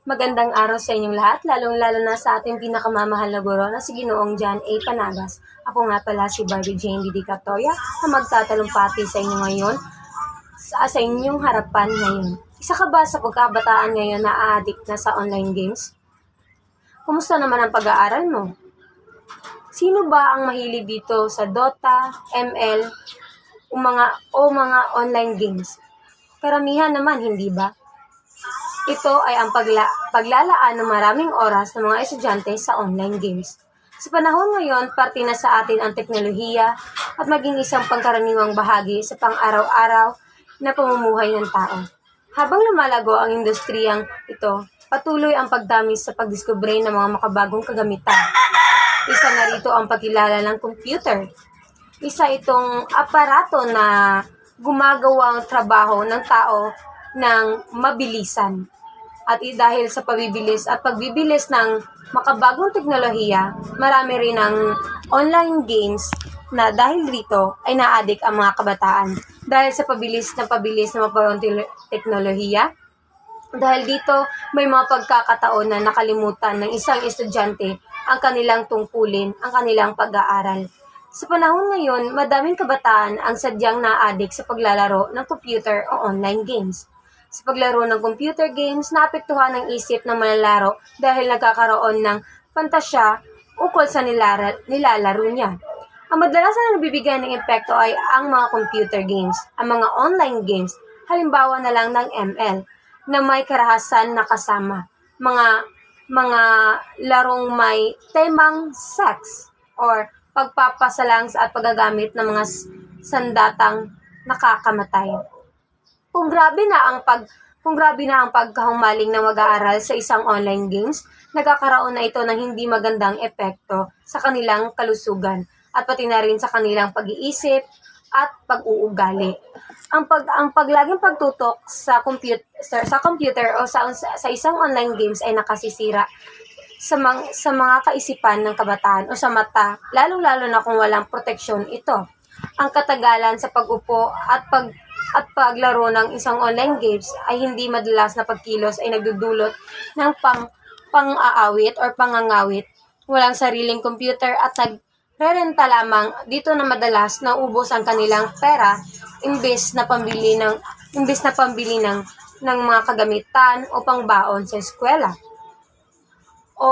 Magandang araw sa inyong lahat, lalong-lalo na sa ating pinakamamahal na guro na si Ginoong John A. Panagas. Ako nga pala si Barbie Jane Didi Catoya na magtatalumpati sa inyo ngayon sa inyong harapan ngayon. Isa ka ba sa pagkabataan ngayon na a-addict na sa online games? Kumusta naman ang pag-aaral mo? Sino ba ang mahilig dito sa Dota, ML, o mga online games? Karamihan naman, hindi ba? Ito ay ang paglalaan ng maraming oras ng mga estudyante sa online games. Sa panahon ngayon, parte na sa atin ang teknolohiya at maging isang pangkaraniwang bahagi sa pang-araw-araw na pamumuhay ng tao. Habang lumalago ang industriyang ito, patuloy ang pagdami sa pagdiskubre ng mga makabagong kagamitan. Isa na rito ang pagkilala ng computer. Isa itong aparato na gumagawa ang trabaho ng tao ng mabilisan. At dahil sa pagbibilis ng makabagong teknolohiya, marami rin ang online games na dahil rito ay na-addict ang mga kabataan. Dahil sa pabilis na mapagong teknolohiya, dahil dito may mga pagkakataon na nakalimutan ng isang estudyante ang kanilang tungkulin, ang kanilang pag-aaral. Sa panahon ngayon, madaming kabataan ang sadyang na-addict sa paglalaro ng computer o online games. Sa paglaro ng computer games, naapektuhan ang isip ng manlalaro dahil nagkakaroon ng fantasya ukol sa nilalaro niya. Ang madalas na nabibigyan ng epekto ay ang mga computer games, ang mga online games, halimbawa na lang ng ML, na may karahasan na kasama, mga larong may temang sex or pagpapasalang at paggagamit ng mga sandatang nakakamatay. Kung grabe na ang pagkahumaling ng mag-aaral sa isang online games, nagkakaroon na ito ng hindi magandang epekto sa kanilang kalusugan at pati na rin sa kanilang pag-iisip at pag-uugali. Ang paglaging pagtutok sa computer o sa isang online games ay nakasisira sa mga kaisipan ng kabataan o sa mata, lalong-lalo na kung walang proteksyon ito. Ang katagalan sa pag-upo at paglaro ng isang online games ay hindi madalas na pagkilos ay nagdudulot ng pang-aawit or pangangawit. Walang sariling computer at nagre-renta lamang dito na madalas naubos ang kanilang pera imbes na pambili ng mga kagamitan o pangbaon sa eskwela o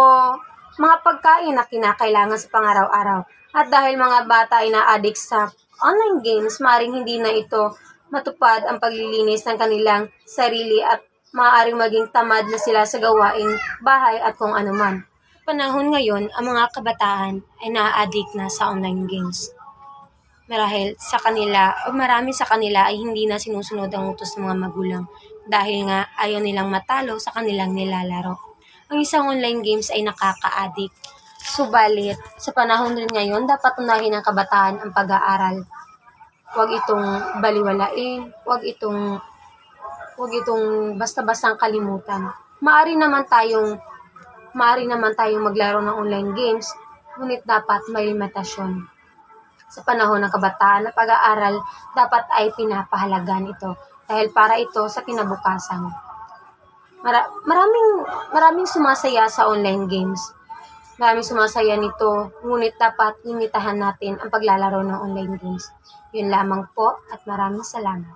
mga pagkain na kinakailangan sa pangaraw-araw. At dahil mga bata ay na-addict sa online games, maaaring hindi na ito matupad ang paglilinis ng kanilang sarili at maaaring maging tamad na sila sa gawaing bahay at kung anuman. Panahon ngayon, ang mga kabataan ay na-addict na sa online games. Marahil marami sa kanila ay hindi na sinusunod ang utos ng mga magulang dahil nga ayaw nilang matalo sa kanilang nilalaro. Ang isang online games ay nakaka-addict. Subalit, sa panahon rin ngayon, dapat unahin ng kabataan ang pag-aaral. Huwag itong baliwalain, huwag itong basta-bastang kalimutan. Maari naman tayong maglaro ng online games, ngunit dapat may limitasyon. Sa panahon ng kabataan na pag-aaral, dapat ay pinapahalagan ito dahil para ito sa kinabukasan. Maraming sumasaya sa online games. Maraming sumasaya nito, ngunit dapat limitahan natin ang paglalaro ng online games. Yun lamang po at maraming salamat.